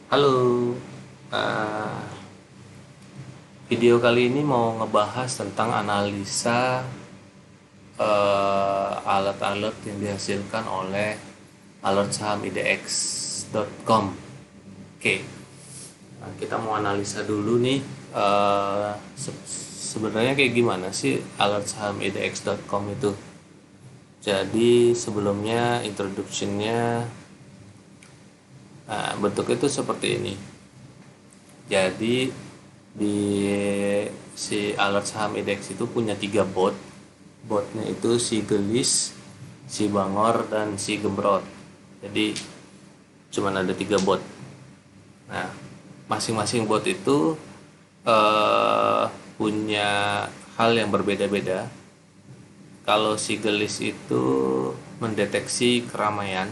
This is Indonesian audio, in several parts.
Halo, eh, video kali ini mau ngebahas tentang analisa alert-alert yang dihasilkan oleh alert saham idx.com. Oke, nah, kita mau analisa dulu nih, sebenarnya kayak gimana sih alert saham idx.com itu. Jadi sebelumnya introductionnya, bentuknya itu seperti ini. Jadi di si alert saham indeks itu punya tiga bot. Botnya itu si Gelis, si Bangor, dan si Gembrot. Jadi cuman ada tiga bot. Nah, masing-masing bot itu eh, punya hal yang berbeda-beda. Kalau si Gelis itu mendeteksi keramaian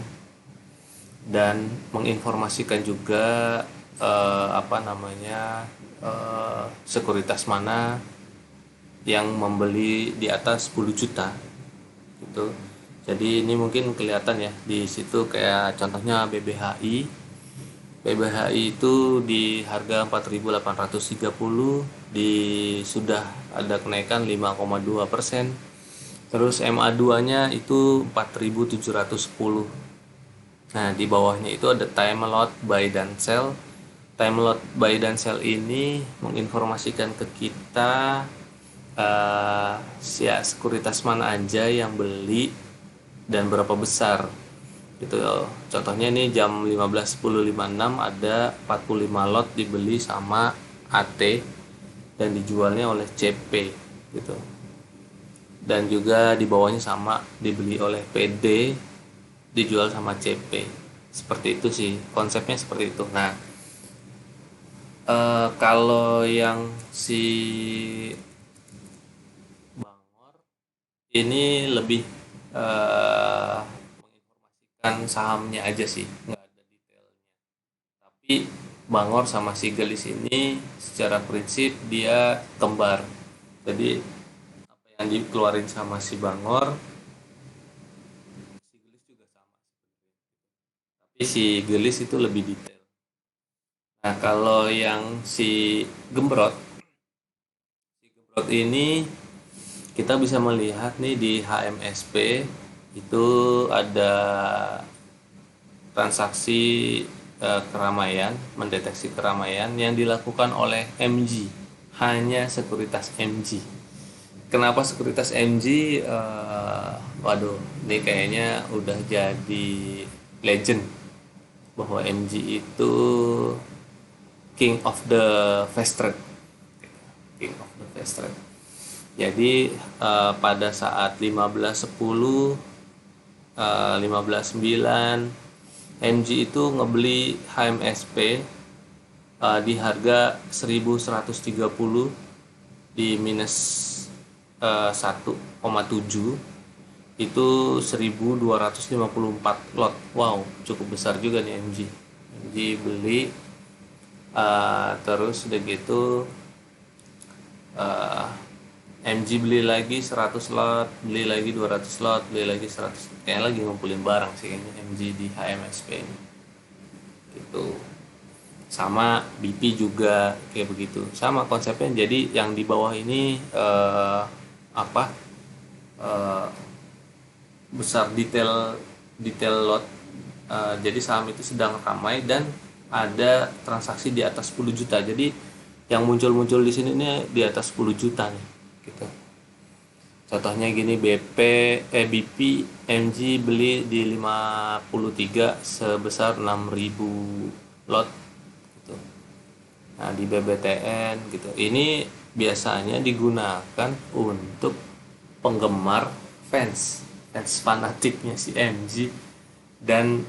dan menginformasikan juga apa namanya, sekuritas mana yang membeli di atas 10 juta gitu. Jadi ini mungkin kelihatan ya di situ, kayak contohnya BBHI. BBHI itu di harga 4.830, di sudah ada kenaikan 5,2%. Terus MA2-nya itu 4.710. Nah, di bawahnya itu ada time lot buy dan sell. Time lot buy dan sell ini menginformasikan ke kita ya sekuritas mana aja yang beli dan berapa besar gitu. Contohnya ini jam 15.10.56 ada 45 lot dibeli sama AT dan dijualnya oleh CP gitu. Dan juga di bawahnya sama, dibeli oleh PD, dijual sama CP. Seperti itu sih konsepnya, seperti itu. Nah, kalau yang si Bangor ini lebih menginformasikan sahamnya aja sih, nggak ada detailnya. Tapi Bangor sama si Gelis ini secara prinsip dia kembar. Jadi apa yang dikeluarin sama si Bangor, si Gelis juga sama. Tapi si Gelis itu lebih detail. Nah, kalau yang si Gembrot, ini kita bisa melihat nih di HMSP itu ada transaksi keramaian, mendeteksi keramaian yang dilakukan oleh MG, hanya sekuritas MG. Kenapa sekuritas MG? Waduh, ini kayaknya udah jadi legend bahwa MG itu king of the fast trade, king of the fast trade. Jadi pada saat 15.10, 15.9, MG itu ngebeli HMSP di harga 1.130 di minus 1,7, itu 1.254 lot. Wow, cukup besar juga nih MG. MG beli, terus udah gitu MG beli lagi 100 lot, beli lagi 200 lot, beli lagi 100. Kayak lagi ngumpulin barang sih kayaknya MG di HMSP ini. Gitu. Sama BP juga kayak begitu. Sama konsepnya. Jadi yang di bawah ini apa? eh, Besar detail detail lot. Jadi saham itu sedang ramai dan ada transaksi di atas 10 juta. Jadi yang muncul-muncul di sini nih di atas 10 juta nih gitu. Contohnya gini, BP MG beli di 53 sebesar 6.000 lot gitu. Nah, di BBTN gitu. Ini biasanya digunakan untuk penggemar, fans fanatiknya si MG, dan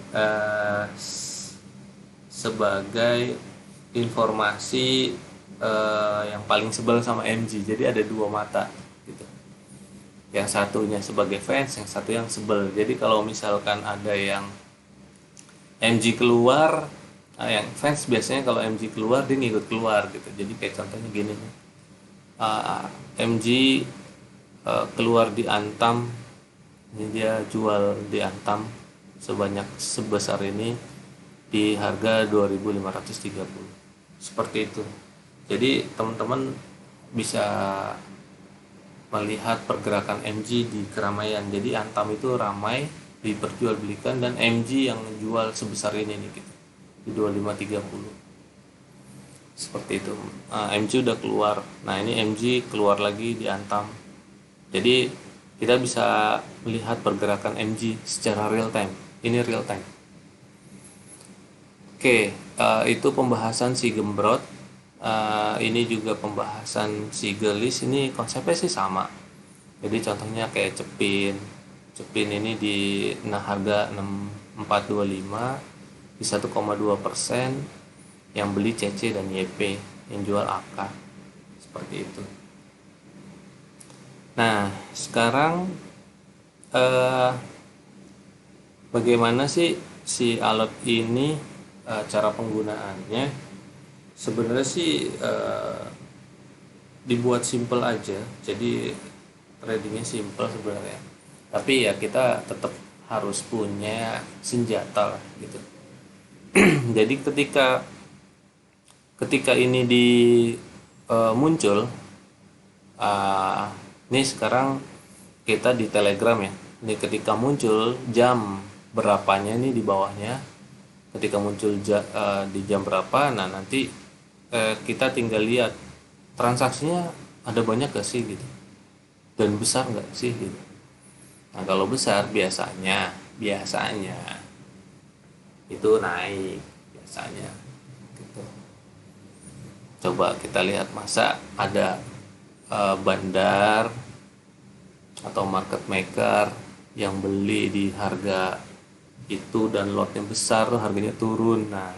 sebagai informasi yang paling sebel sama MG. Jadi ada dua mata gitu. Yang satunya sebagai fans, yang satu yang sebel. Jadi kalau misalkan ada yang MG keluar, nah yang fans biasanya kalau MG keluar dia ngikut keluar gitu. Jadi kayak contohnya gini nih, MG keluar di Antam, ini dia jual di Antam sebanyak sebesar ini. di harga 2.530 seperti itu. Jadi teman-teman bisa melihat pergerakan MG di keramaian. Jadi Antam itu ramai diperjualbelikan dan MG yang menjual sebesar ini nih gitu di 2530 seperti itu. MG udah keluar, nah ini MG keluar lagi di Antam. Jadi kita bisa melihat pergerakan MG secara real time. Ini real time. Oke, itu pembahasan si Gembrot. Ini juga pembahasan si Gelis. Ini konsepnya sih sama. Jadi contohnya kayak Cepin. Cepin ini di harga 6425 di 1,2%, yang beli CC dan YP, yang jual AK. Seperti itu. Nah, sekarang eh, bagaimana sih si alat ini, cara penggunaannya? Sebenarnya sih dibuat simple aja, jadi tradingnya simple sebenarnya. Tapi ya kita tetap harus punya senjata lah gitu. Jadi ketika ketika ini muncul, ah, ini sekarang kita di Telegram ya. Ini ketika muncul jam berapanya nih di bawahnya. Ketika muncul di jam berapa, nah nanti kita tinggal lihat transaksinya ada banyak gak sih gitu, dan besar nggak sih gitu. Nah kalau besar biasanya biasanya itu naik biasanya gitu. Coba kita lihat, masa ada bandar atau market maker yang beli di harga itu dan lotnya besar, harganya turun. Nah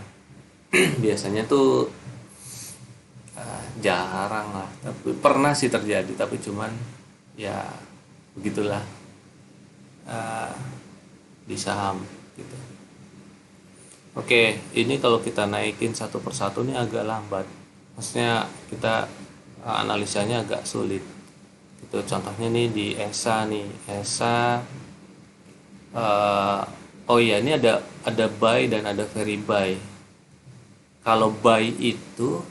biasanya tuh jarang lah, tapi pernah sih terjadi, tapi cuman ya begitulah, eh, di saham gitu. Oke, ini kalau kita naikin satu persatu ini agak lambat. Maksudnya kita analisanya agak sulit. Itu contohnya nih di ESA nih. ESA, eh, oh iya, ini ada buy dan ada very buy. Kalau buy itu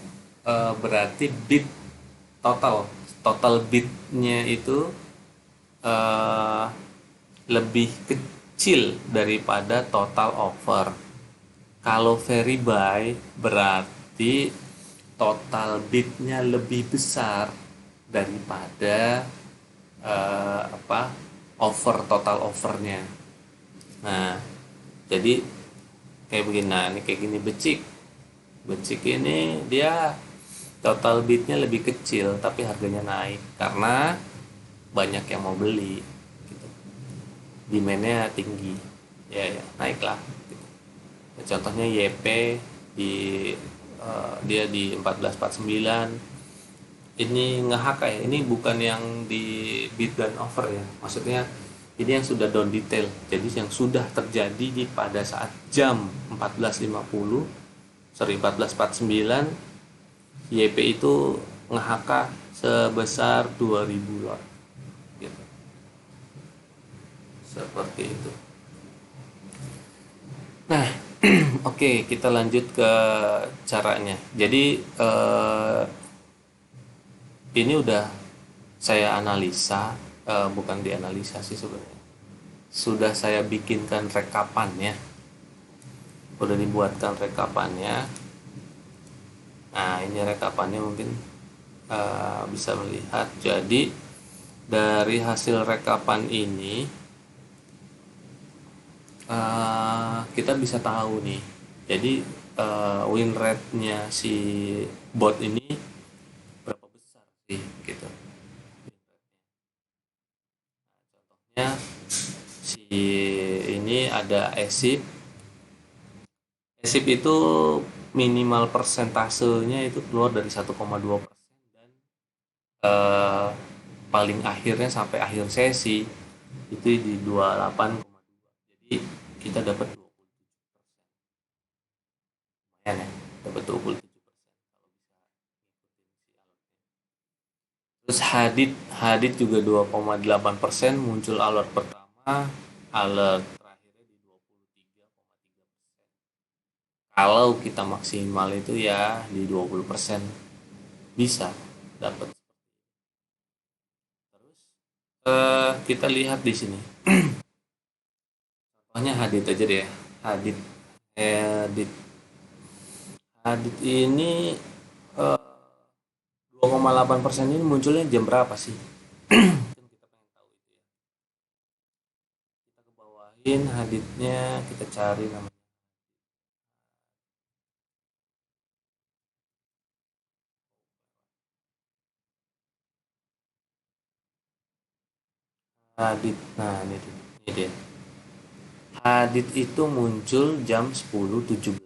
berarti bid total. Total bidnya itu eh, lebih kecil daripada total offer. Kalau very buy berarti total bidnya lebih besar daripada total offernya. Nah, jadi kayak begini. Nah, ini kayak gini, becik. Becik ini dia total bidnya lebih kecil tapi harganya naik karena banyak yang mau beli gitu. Demandnya tinggi, ya, ya naiklah gitu. Contohnya YP di dia di 1449 ini nge-hack ya. Ini bukan yang di bid dan offer ya, maksudnya ini yang sudah down detail, jadi yang sudah terjadi di pada saat jam 14.50, sorry 14.49, YP itu nge-HK sebesar 2000 lot gitu. Seperti itu. Nah, oke, kita lanjut ke caranya. Jadi ini udah saya analisa, bukan dianalisa sih sebenarnya. Sudah saya bikinkan rekapannya. Udah dibuatkan rekapannya. Nah, ini rekapannya mungkin bisa melihat. Jadi dari hasil rekapan ini kita bisa tahu nih. Jadi win rate-nya si bot ini berapa besar sih gitu. Contohnya si ini ada ESIP. ESIP itu minimal persentasenya itu keluar dari 1,2%, dan eh, paling akhirnya sampai akhir sesi itu di 28,2. Jadi kita dapat 27%. Lumayan ya, dapat 27%. Terus Hadid Hadid juga 2,8% muncul alert pertama, alert terakhirnya di 23,3%. Kalau kita maksimal itu ya di 20% bisa dapat. Terus kita lihat di sini. Contohnya Hadit aja deh ya. Hadit Hadit Hadit ini 2,8% ini munculnya jam berapa sih? Mungkin kita pengen tahu itu ya. Kita ke bawahin Haditnya, kita cari namanya. Hadit. Nah, ini dia. Ini dia. Hadit itu muncul jam 10.17.27.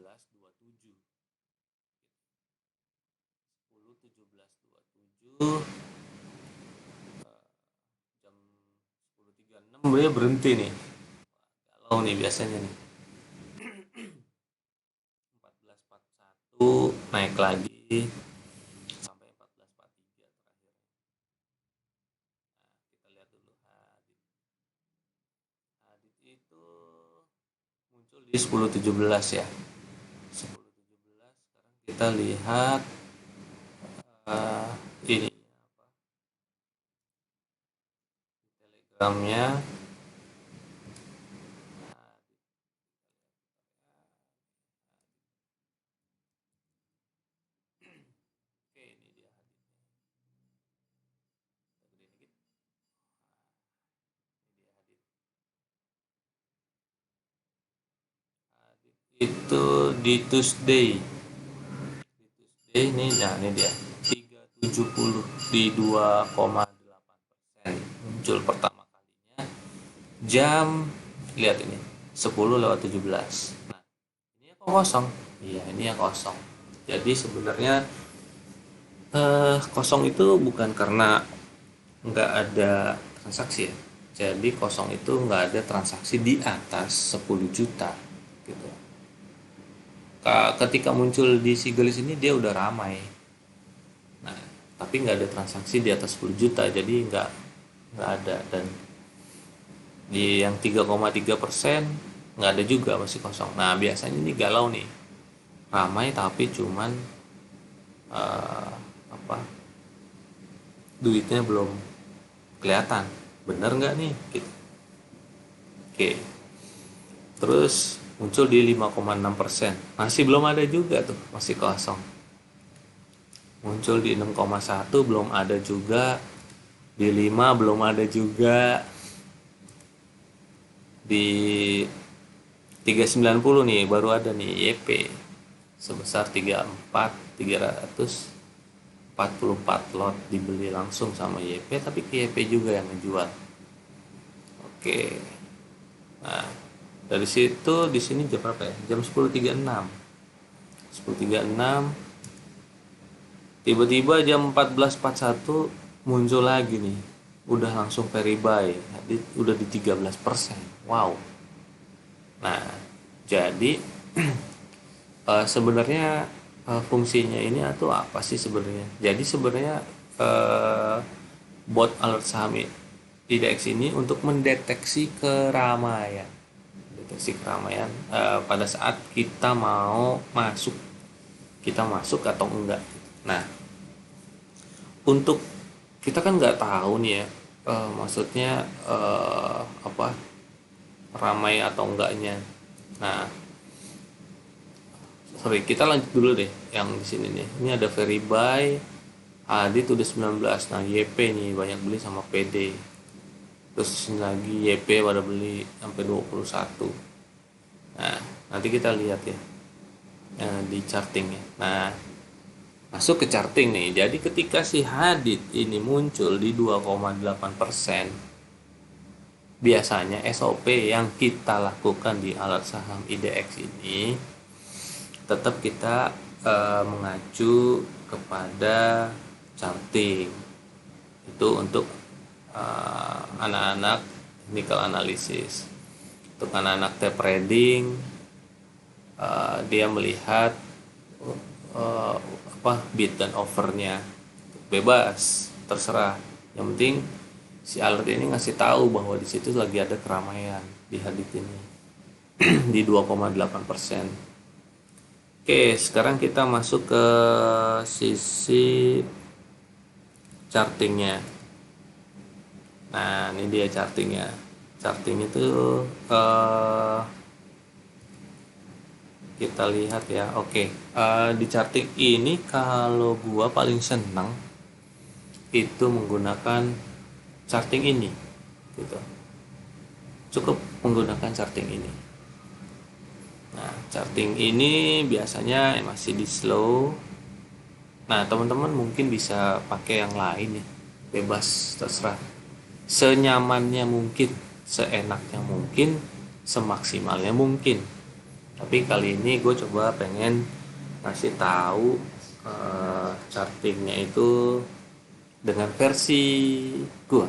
10.17.27, jam 10.36 dia berhenti nih. Kalau nih biasanya nih. 14.41 naik lagi sampai 14.43 terakhir. Nah, kita lihat dulu Hadit. Hadit itu muncul di 10.17 ya. 10.17. Sekarang kita lihat ini apa, telegramnya. Oke, ini dia Haditnya. Kita gedein dikit. Ini dia Hadit. Hadit itu di Tuesday. Di Tuesday ini, nah ini dia 370 di 2,8% muncul pertama kalinya jam, lihat ini 10:17. Nah, ini yang kosong. Iya, ini yang kosong. Jadi sebenarnya kosong itu bukan karena nggak ada transaksi ya. Jadi kosong itu nggak ada transaksi di atas 10 juta gitu. Ketika muncul di Sigelis ini dia udah ramai. Nah, tapi nggak ada transaksi di atas 10 juta, jadi nggak ada. Dan di yang 3,3% nggak ada juga, masih kosong. Nah, biasanya ini galau nih, ramai tapi cuman eh, apa, duitnya belum kelihatan, bener nggak nih gitu. Oke, terus muncul di 5,6%, masih belum ada juga tuh, masih kosong. Muncul di 6,1 belum ada juga, di 5 belum ada juga, di 390 nih baru ada nih YP sebesar 344 lot dibeli langsung sama YP, tapi ke YP juga yang menjual. Oke. Nah, dari situ di sini jam berapa ya? Jam 10.36. 10.36 tiba-tiba jam 14.41 muncul lagi nih. Udah langsung very buy. Udah di 13%. Wow. Nah, jadi sebenarnya fungsinya ini atau apa sih sebenarnya? Jadi sebenarnya eh, bot alert saham IDX ini untuk mendeteksi keramaian, pada saat kita masuk atau enggak. Nah, untuk kita kan nggak tahu nih ya, maksudnya apa, ramai atau enggaknya. Nah, sorry, kita lanjut dulu deh yang di sini nih. Ini ada very buy, Adit udah 19. Nah, YP nih banyak beli sama PD. Terus lagi YP pada beli sampai 21. Nah, nanti kita lihat ya di charting ya. Nah, masuk ke charting nih. Jadi ketika si Hadit ini muncul di 2,8%, biasanya SOP yang kita lakukan di alat saham IDX ini tetap kita mengacu kepada charting itu untuk anak-anak technical analysis. Untuk anak-anak tape trading, dia melihat bid dan overnya, bebas terserah, yang penting si alert ini ngasih tahu bahwa di situ lagi ada keramaian di Hadit ini di 2,8%. Oke, sekarang kita masuk ke sisi chartingnya. Nah, ini dia chartingnya. Charting itu kita lihat ya. Oke, di charting ini kalau gua paling senang itu menggunakan charting ini, gitu. Cukup menggunakan charting ini. Nah, charting ini biasanya masih di slow. Nah, teman-teman mungkin bisa pakai yang lain ya, bebas terserah. Senyamannya mungkin, seenaknya mungkin, semaksimalnya mungkin. Tapi kali ini gue coba pengen ngasih tahu chartingnya itu dengan versi gue,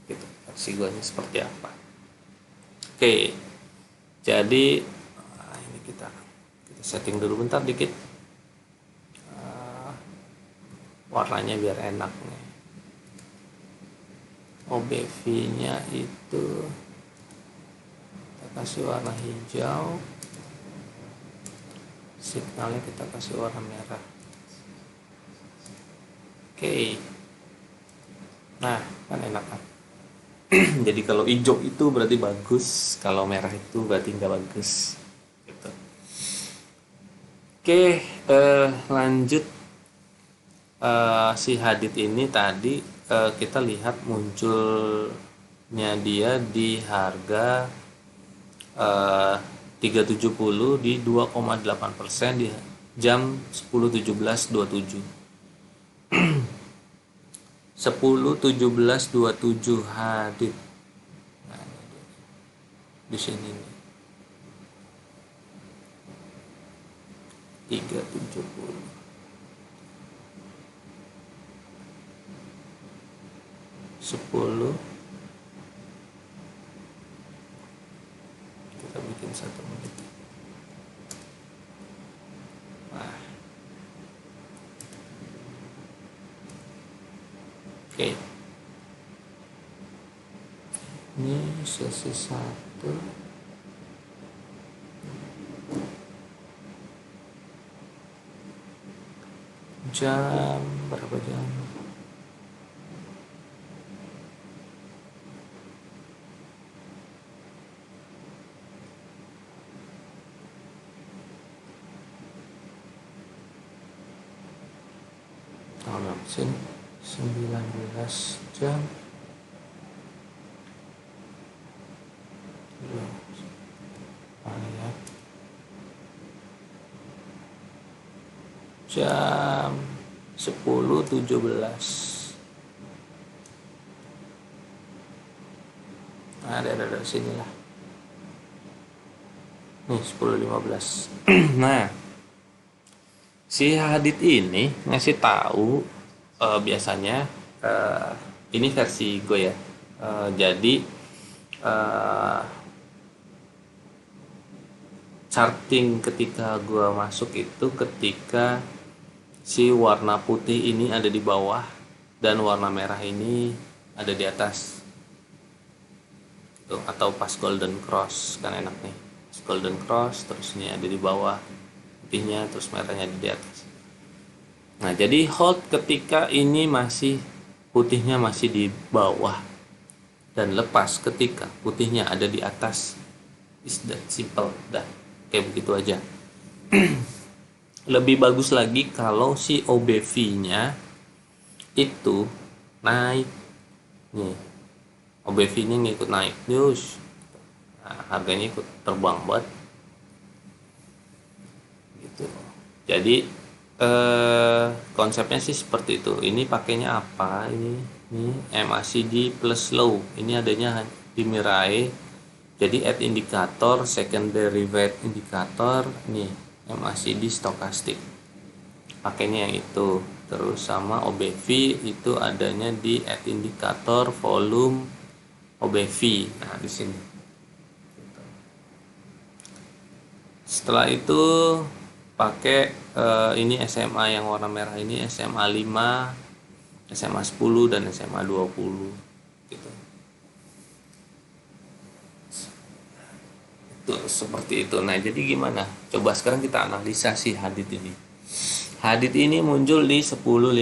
gitu. Versi gue ini seperti apa? Oke, jadi ini kita setting dulu bentar dikit warnanya biar enak nih. OBV nya itu kita kasih warna hijau, signalnya kita kasih warna merah. Oke, nah kan enak kan. Jadi kalau hijau itu berarti bagus, kalau merah itu berarti nggak bagus, gitu. Oke, lanjut. Si Hadid ini tadi kita lihat munculnya dia di harga 370 di 2,8% di jam 10.17.27. 10.17.27 Hadid. Nah, di sini nih. 370. 10 kita bikin 1 menit. Nah. Oke. Ini sesi 1. Jam berapa jam? Sini 19 jam. Jam 10.17. Nah, ada sini lah. Nih 10.15. Nah, si Hadid ini ngasih tahu biasanya ini versi gue ya. Jadi charting ketika gue masuk itu ketika si warna putih ini ada di bawah dan warna merah ini ada di atas. Tuh, atau pas golden cross kan enak nih. Pas golden cross terus ini ada di bawah putihnya terus merahnya di atas. Nah, jadi hold ketika ini masih putihnya masih di bawah dan lepas ketika putihnya ada di atas. Is that simple, dah kayak begitu aja. Lebih bagus lagi kalau si OBV-nya itu naik nih, OBV-nya ngikut naik terus, nah, harganya ikut terbang banget gitu. Jadi konsepnya sih seperti itu. Ini pakainya apa ini MACD plus low, ini adanya di Mirai. Jadi add indikator, secondary weight indikator nih, MACD stokastik pakainya yang itu. Terus sama OBV itu adanya di add indikator volume OBV. Nah, di sini. Setelah itu pakai ini SMA yang warna merah ini, SMA 5, SMA 10 dan SMA 20 gitu. Tuh, seperti itu. Nah, jadi gimana? Coba sekarang kita analisa si hadit ini. Hadit ini muncul di 10.15.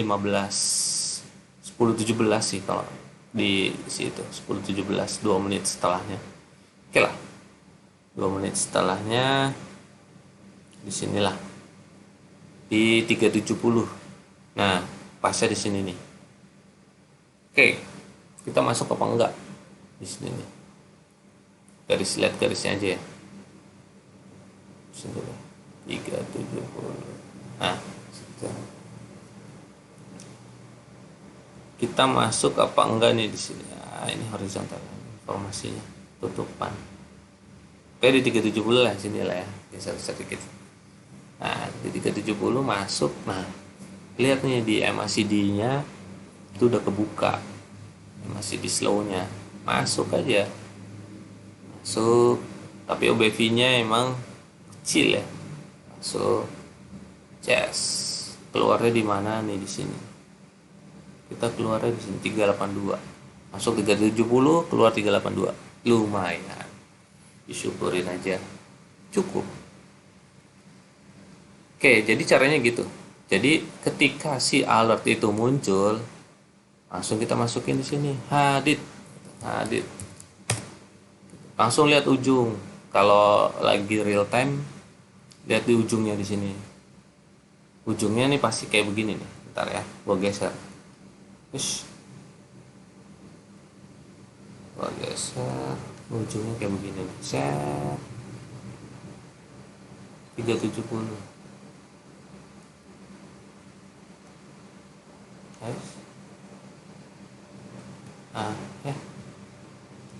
10.17 sih kalau di situ. 10.17, 2 menit setelahnya. Oke lah. 2 menit setelahnya di sinilah. Di 3.70. Nah, pasnya di sini nih. Oke. Kita masuk apa enggak? Di sini nih. Lihat garisnya aja ya. Sini 370. Nah, kita masuk apa enggak nih di sini? Nah, ini horizontal informasinya, tutupan. Oke, di 370 lah sini lah ya, geser sedikit. Nah, di 370 masuk. Nah, lihat nih di MACD-nya itu udah kebuka. MACD slow-nya masuk aja. Masuk, tapi OBV-nya emang kecil ya. Masuk. Yes. Keluarnya di mana nih di sini? Kita keluarnya di sini 382. Masuk 370, keluar 382. Lumayan. Disyukurin aja. Cukup. Oke, jadi caranya gitu. Jadi ketika si alert itu muncul, langsung kita masukin di sini hadit. Langsung lihat ujung. Kalau lagi real time, lihat di ujungnya di sini. Ujungnya nih pasti kayak begini nih. Bentar ya, gua geser. Gua geser. Ujungnya kayak begini nih. Set. 370. Guys. Ya.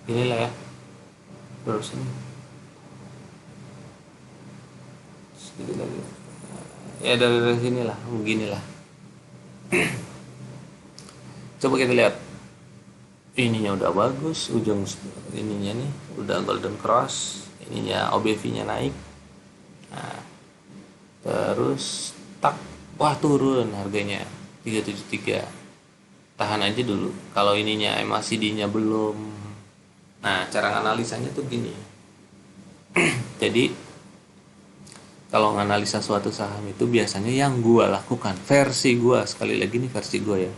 Inilah ya. Terus ini. Sedikit lagi. Ya dari sini lah, beginilah. Coba kita lihat. Ininya udah bagus, ujung ininya nih udah golden cross, ininya OBV-nya naik. Nah, terus tak, wah turun harganya 373. Tahan aja dulu. Kalau ininya MACD-nya belum. Nah, cara analisanya tuh gini. Jadi kalau menganalisa suatu saham itu biasanya yang gua lakukan, versi gua, sekali lagi nih versi gua ya.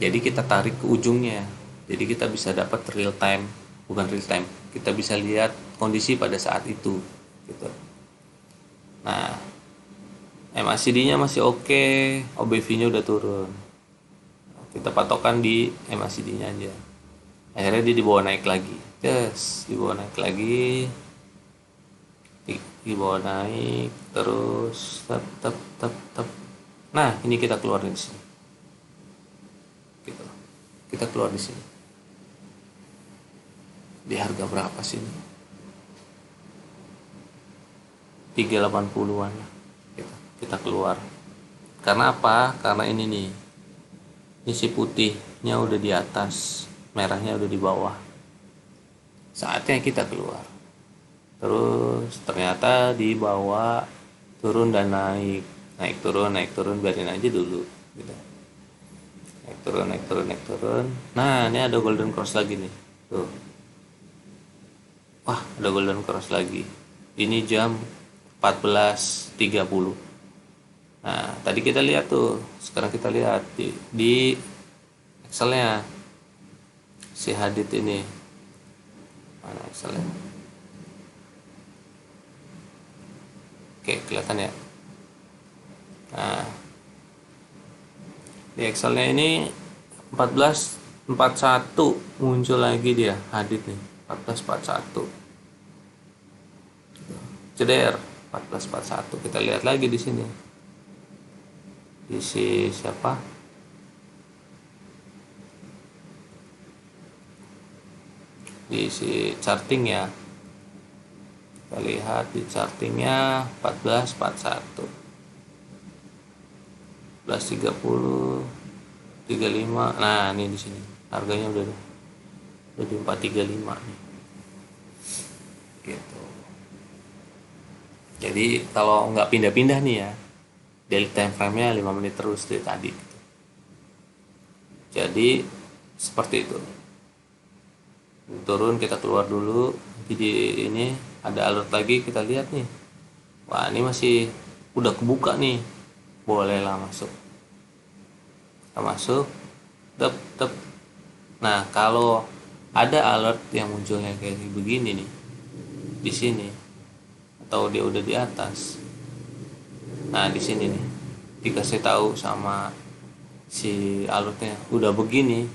Jadi kita tarik ke ujungnya. Jadi kita bisa dapat real time, bukan real time. Kita bisa lihat kondisi pada saat itu gitu. Nah, MACD-nya masih oke, OBV-nya udah turun. Kita patokan di MACD-nya aja. Akhirnya dia dibawa naik lagi. Yes, dibawa naik lagi. Dibawa naik terus tep. Nah, ini kita keluar di sini. Gitu. Kita keluar di sini. Di harga berapa sih ini? 380-an lah. Kita keluar. Karena apa? Karena ini nih. Ini si putihnya udah di atas, merahnya udah di bawah. Saatnya kita keluar. Terus ternyata di bawah turun dan naik turun, biarin aja dulu gitu. Naik turun. Nah, ini ada golden cross lagi nih. Tuh. Wah, ada golden cross lagi. Ini jam 14.30. Nah, tadi kita lihat tuh. Sekarang kita lihat di Excelnya si hadit ini. Mana Excelnya? Oke, kelihatan ya. Nah, di Excelnya ini 14.41 muncul lagi dia hadit nih. 14.41 ceder 14.41. Kita lihat lagi di sini di si siapa di si charting ya. Kita lihat di chartingnya 14.41 11.30 35. Nah, ini di sini harganya udah di 435 nih. Gitu. Jadi kalau nggak pindah-pindah nih ya, daily time frame-nya 5 menit terus dari tadi. Jadi seperti itu. Turun kita keluar dulu. Jadi ini ada alert lagi, kita lihat nih, wah ini masih udah kebuka nih, bolehlah masuk. Kita masuk, tep tep. Nah, kalau ada alert yang munculnya kayak begini nih di sini, atau dia udah di atas, nah di sini nih dikasih tahu sama si alertnya udah begini,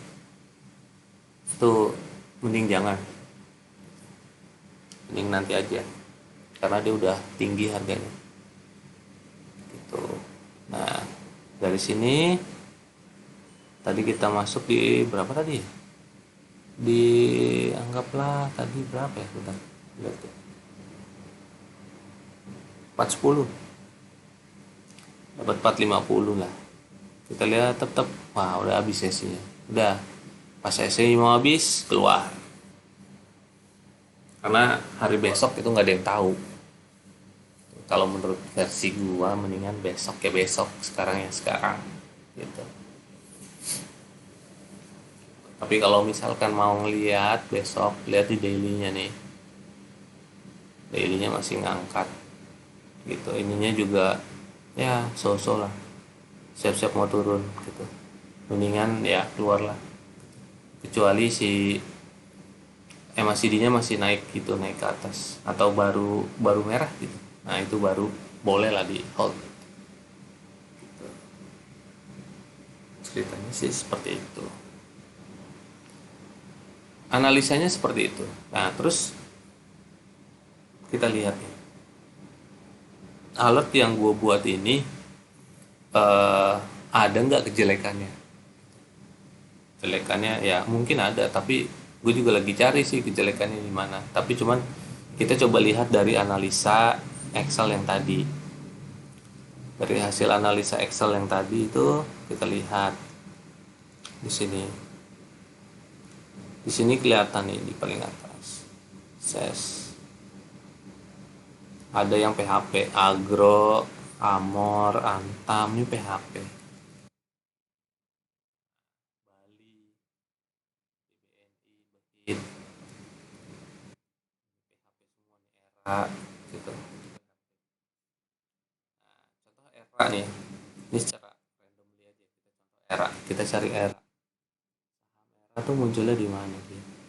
tuh mending jangan, mending nanti aja, karena dia udah tinggi harganya gitu. Nah, dari sini tadi kita masuk di berapa tadi, di anggaplah tadi berapa ya, bentar lihat tuh, 410, dapat 450 lah. Kita lihat tetap, wah udah habis sesinya, udah pas sesi mau habis keluar, karena hari besok itu nggak ada yang tahu. Kalau menurut versi gua mendingan besok ya besok, sekarang ya sekarang gitu. Tapi kalau misalkan mau ngeliat besok, lihat di dailynya nih, dailynya masih ngangkat gitu, ininya juga ya so-so lah, siap-siap mau turun gitu, mendingan ya keluar lah. Kecuali si MACD-nya masih naik gitu, naik ke atas, atau baru baru merah gitu, nah itu baru boleh lah di hold gitu. Ceritanya sih seperti itu, analisanya seperti itu. Nah terus kita lihat nih, alert yang gue buat ini ada nggak kejelekannya. Kejelekannya ya mungkin ada, tapi gue juga lagi cari sih kejelekannya di mana. Tapi cuman kita coba lihat dari analisa Excel yang tadi. Dari hasil analisa Excel yang tadi itu kita lihat di sini. Di sini kelihatan nih di paling atas. SES. Ada yang PHP, Agro, Amor, Antam, ini PHP. Bali, BNI, Bekit, PHP semua nih, era gitu. Contoh era nih. Ini secara randomly aja kita contoh era. Kita cari era. Era tuh munculnya di mana sih?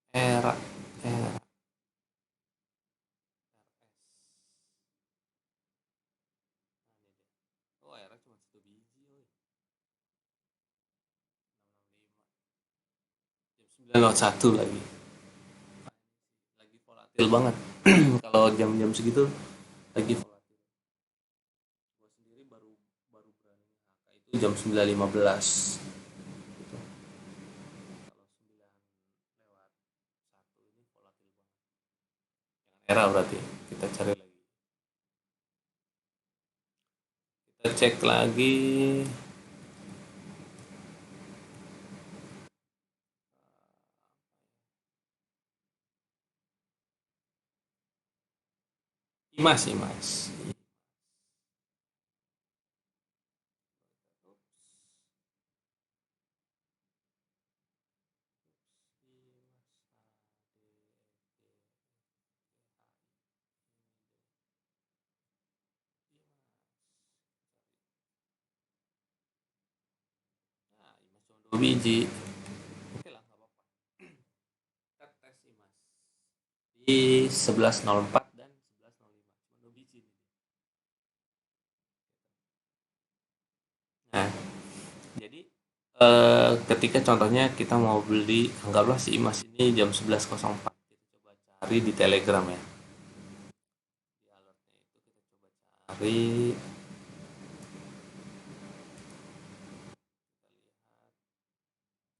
Era, era. Oh, era cuma satu biji, oh. 901 lagi. Lagi volatil banget. Kalau jam-jam segitu lagi volatil. Gua sendiri baru baru berani ngaka itu jam 9.15. Gitu. Kalau 9 lewat 1 ini volatil banget. Yang era berarti. Kita cari lagi. Kita cek lagi. Imas, Imas. Nah, Imas cuma 2 biji. Oke lah, nggak apa-apa. Kita tes Imas di 11.04 dan 11.05. Cuma 2 biji. Nah, jadi ketika contohnya kita mau beli, anggaplah si Imas ini jam 11.04, kita coba cari di Telegram ya. Di alertnya itu kita coba cari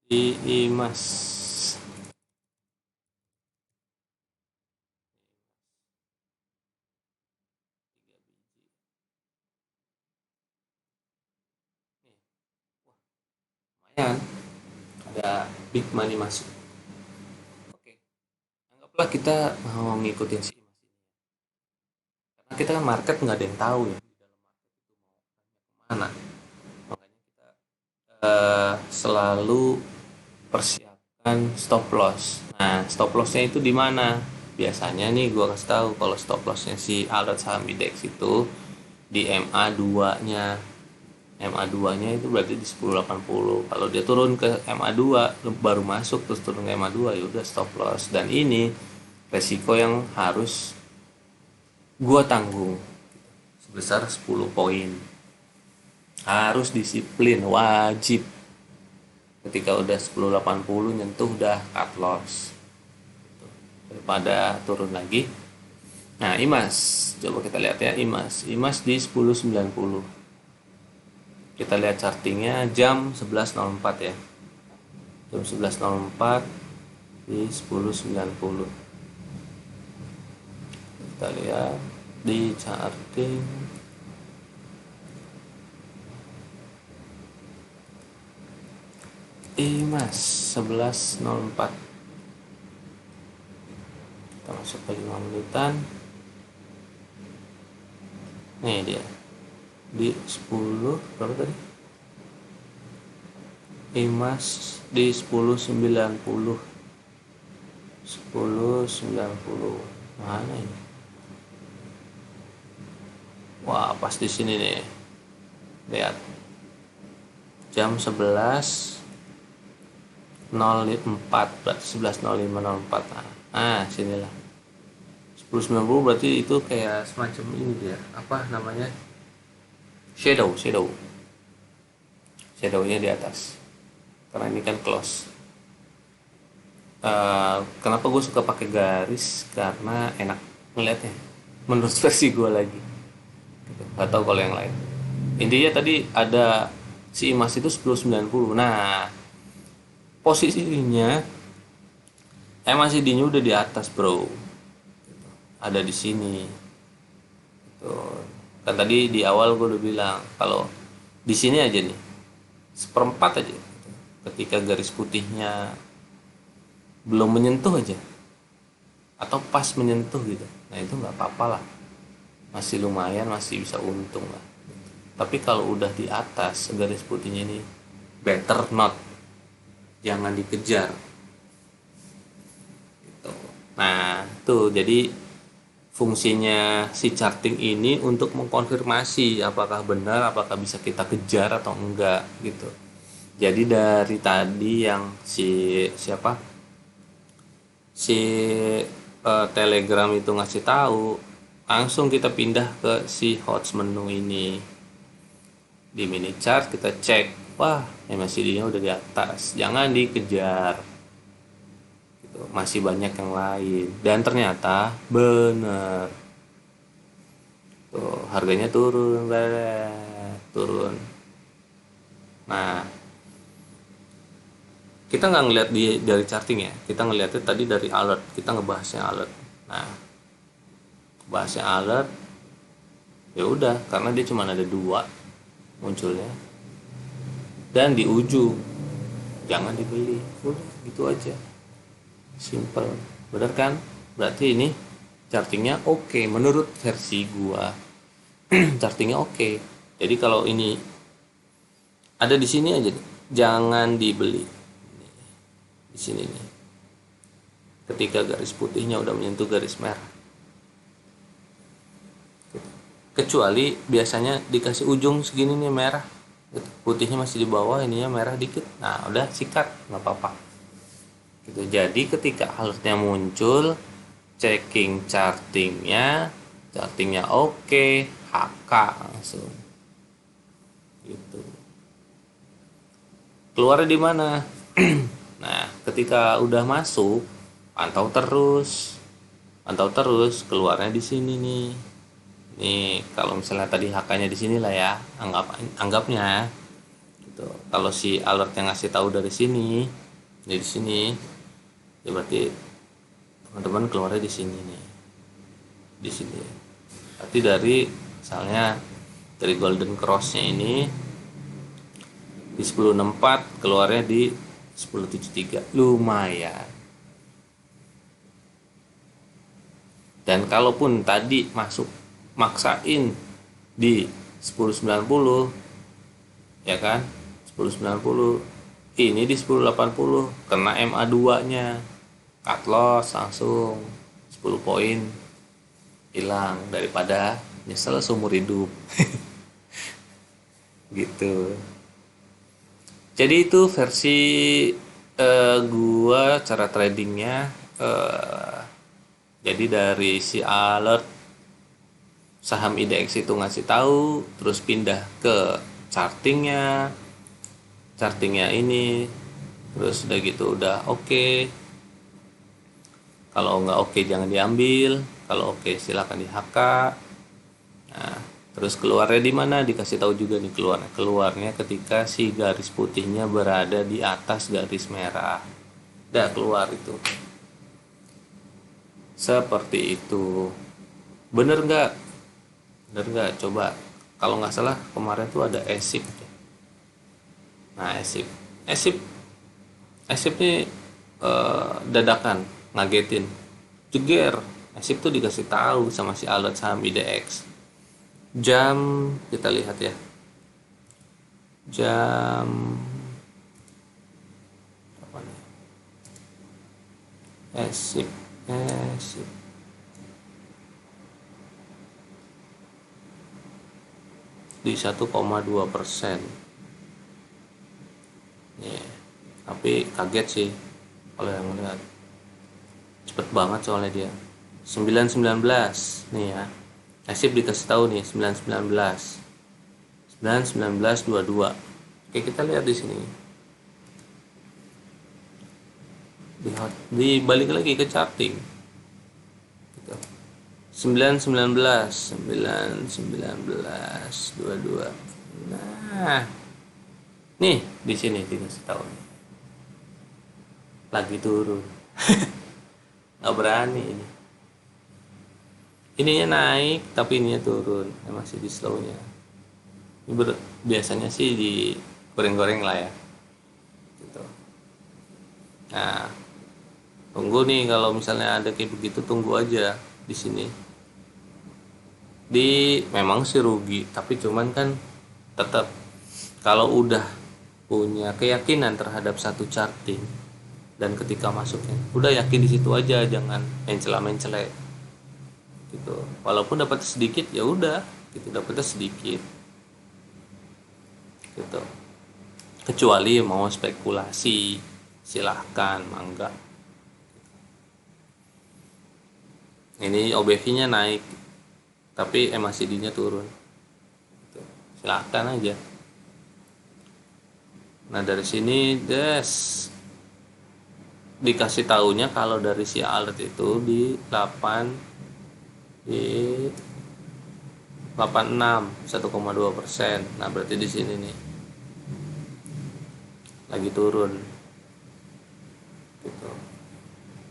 di Imas. Nih, wah, lumayan ada big money masuk. Oke, anggaplah kita mau ngikutin si Imas ini. Karena kita kan market nggak ada yang tahu ya di dalam market itu mau mana. Makanya kita selalu persiapkan stop loss. Nah, stop lossnya itu di mana? Biasanya nih gua kasih tahu kalau stop lossnya si alert saham indeks itu di MA2-nya. MA2-nya itu berarti di 1080. Kalau dia turun ke MA2 baru masuk terus turun ke MA2 ya udah stop loss. Dan ini resiko yang harus gua tanggung sebesar 10 poin. Harus disiplin, wajib. Ketika udah 1080 nyentuh udah cut loss daripada turun lagi. Nah, IMAS coba kita lihat ya, IMAS di 1090. Kita lihat chartingnya jam 11.04 ya, jam 11.04 di 1090. Kita lihat di charting IMAS 11.04. Kita masuk ke 5 menitan. Nih dia di 10 berapa tadi? IMAS di 10.90. 10.90 mana ini? Wah, pas di sini nih. Lihat. Jam 11.04 berarti 11.05.04. Nah, sinilah. 10.90 berarti itu kayak semacam ini dia. Apa namanya? Shadownya di atas. Karena ini kan close. Kenapa gue suka pakai garis? Karena enak ngeliatnya. Menurut versi gue lagi. Gak tau kalau yang lain. Intinya tadi ada si IMAS itu 10.90. Nah, posisinya MACD-nya udah di atas, bro. Ada di sini. Tuh. Kan tadi di awal gue udah bilang kalau di sini aja nih, seperempat aja. Ketika garis putihnya belum menyentuh aja, atau pas menyentuh gitu, nah itu nggak apa-apa lah, masih lumayan, masih bisa untung lah. Tapi kalau udah di atas garis putihnya ini, better not, jangan dikejar gitu. Nah tuh, jadi fungsinya si charting ini untuk mengkonfirmasi apakah benar, apakah bisa kita kejar atau enggak gitu. Jadi dari tadi yang si Telegram itu ngasih tahu, langsung kita pindah ke si HOTS menu ini. Di mini chart kita cek, wah MACD-nya udah di atas, jangan dikejar. Masih banyak yang lain, dan ternyata bener tuh, harganya turun. Nah, kita nggak ngeliat dari charting ya, kita ngeliatnya tadi dari alert, kita ngebahasnya alert. Nah, bahasnya alert ya udah, karena dia cuma ada 2 munculnya, dan di ujung jangan dibeli, udah gitu aja. Simple, bener kan? Berarti ini chartingnya oke, menurut versi gua. Chartingnya oke. Jadi kalau ini ada di sini aja nih, jangan dibeli. Di sini nih. Ketika garis putihnya udah menyentuh garis merah. Kecuali biasanya dikasih ujung segini nih merah. Putihnya masih di bawah, ininya merah dikit. Nah, udah sikat, nggak apa-apa. Gitu. Jadi ketika alertnya muncul, checking chartingnya oke, HK langsung gitu. Keluarnya di mana? Nah, ketika udah masuk, pantau terus keluarnya di sini nih. Nih, kalau misalnya tadi HK-nya di sini lah ya, anggapnya gitu. Kalau si alert yang ngasih tahu dari sini, di sini, ya berarti teman-teman keluarnya di sini nih, di sini. Berarti dari misalnya dari golden cross-nya ini di 10.64, keluarnya di 10.73, lumayan. Dan kalaupun tadi masuk maksain di 10.90 ya kan, 10.90 Ini di 1080 kena MA2 nya, cut loss langsung 10 poin hilang, daripada nyesel seumur hidup. Gitu. Jadi itu versi gua cara tradingnya. eh, jadi dari si alert saham IDX itu ngasih tahu, terus pindah ke chartingnya ini, terus udah gitu udah oke. Kalau nggak oke jangan diambil, kalau oke silakan di HK. Nah, terus keluarnya di mana, dikasih tahu juga nih keluarnya ketika si garis putihnya berada di atas garis merah. Udah keluar itu. Seperti itu. Bener nggak? Bener nggak? Coba. Kalau nggak salah kemarin tuh ada ESIP. Nah, ESIP nih dadakan ngagetin. Jeger. ESIP tuh dikasih tahu sama si alert saham IDX. Jam kita lihat ya. Jam apa nih? ESIP di 1,2%. Ya, tapi kaget sih kalau yang melihat. Cepet banget soalnya dia. 919 nih ya. Nasib dikasih tahu nih 919. 91922. Oke, kita lihat di sini. Dibalik lagi ke charting. Gitu. 919 22. Nah, nih di sini dikasih tahu nih. Lagi turun. Nggak berani ini. Ininya naik tapi ininya turun, masih di slownya. Biasanya sih di goreng-goreng lah ya gitu. Nah, tunggu nih, kalau misalnya ada kayak begitu tunggu aja di sini. Memang sih rugi, tapi cuman kan tetap kalau udah punya keyakinan terhadap satu charting dan ketika masuknya udah yakin di situ aja, jangan mencela-mencela gitu. Walaupun dapat sedikit ya udah gitu, dapatnya sedikit gitu. Kecuali mau spekulasi silahkan, mangga. Ini OBV-nya naik tapi MACD-nya turun gitu. Silahkan aja. Nah, dari sini dikasih taunya kalau dari si alert itu di 86 1,2%. Nah, berarti di sini nih lagi turun gitu.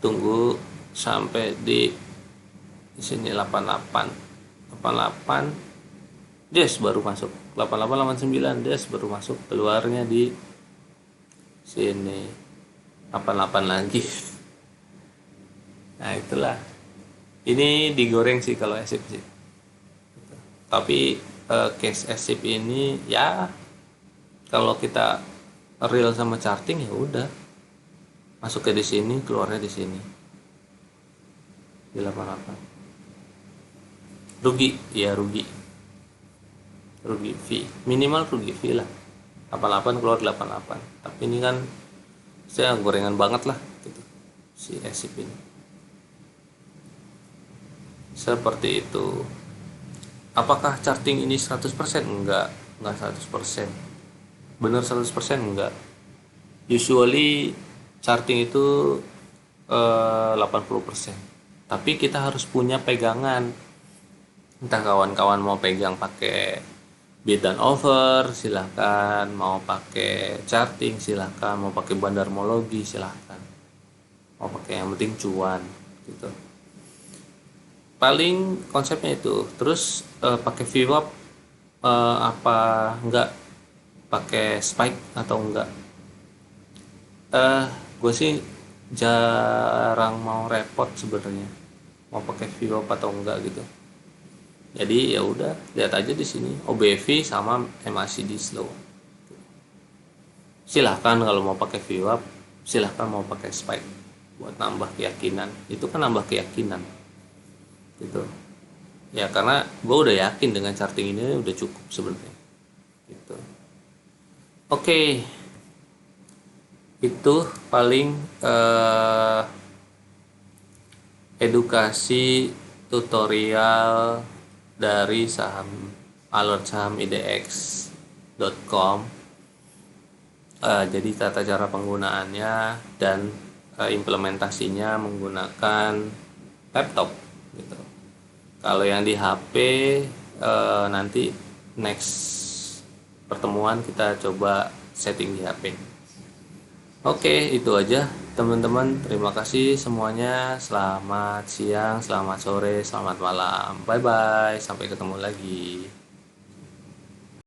Tunggu sampai di sini 88 baru masuk. 88 89 baru masuk, keluarnya di sini 88 lagi. Nah, itulah. Ini digoreng sih kalau ESIP sih. Tapi case ESIP ini ya kalau kita real sama charting ya udah masuknya di sini, keluarnya di sini di 88. Rugi fee, minimal rugi fee lah. 88 keluar 88. Tapi ini kan saya gorengan banget lah gitu si ESIP ini. Seperti itu. Apakah charting ini 100%? Enggak 100%. Bener 100% enggak. Usually charting itu 80%. Tapi kita harus punya pegangan. Entah kawan-kawan mau pegang pakai bid dan over silahkan, mau pakai charting silahkan, mau pakai bandarmologi silahkan, mau pakai yang penting cuan gitu. Paling konsepnya itu. Terus pakai VWAP apa enggak, pakai spike atau enggak. Gue sih jarang mau repot sebenarnya mau pakai VWAP atau enggak gitu. Jadi ya udah lihat aja di sini OBV sama MACD slow. silahkan kalau mau pakai VWAP, silahkan mau pakai spike buat nambah keyakinan. Itu kan nambah keyakinan gitu ya, karena gue udah yakin dengan charting ini udah cukup sebenarnya gitu. Oke, itu paling edukasi tutorial dari alert saham idx.com. Jadi tata cara penggunaannya dan implementasinya menggunakan laptop gitu. Kalau yang di HP nanti next pertemuan kita coba setting di HP. Oke, itu aja teman-teman. Terima kasih semuanya. Selamat siang, selamat sore, selamat malam. Bye bye. Sampai ketemu lagi.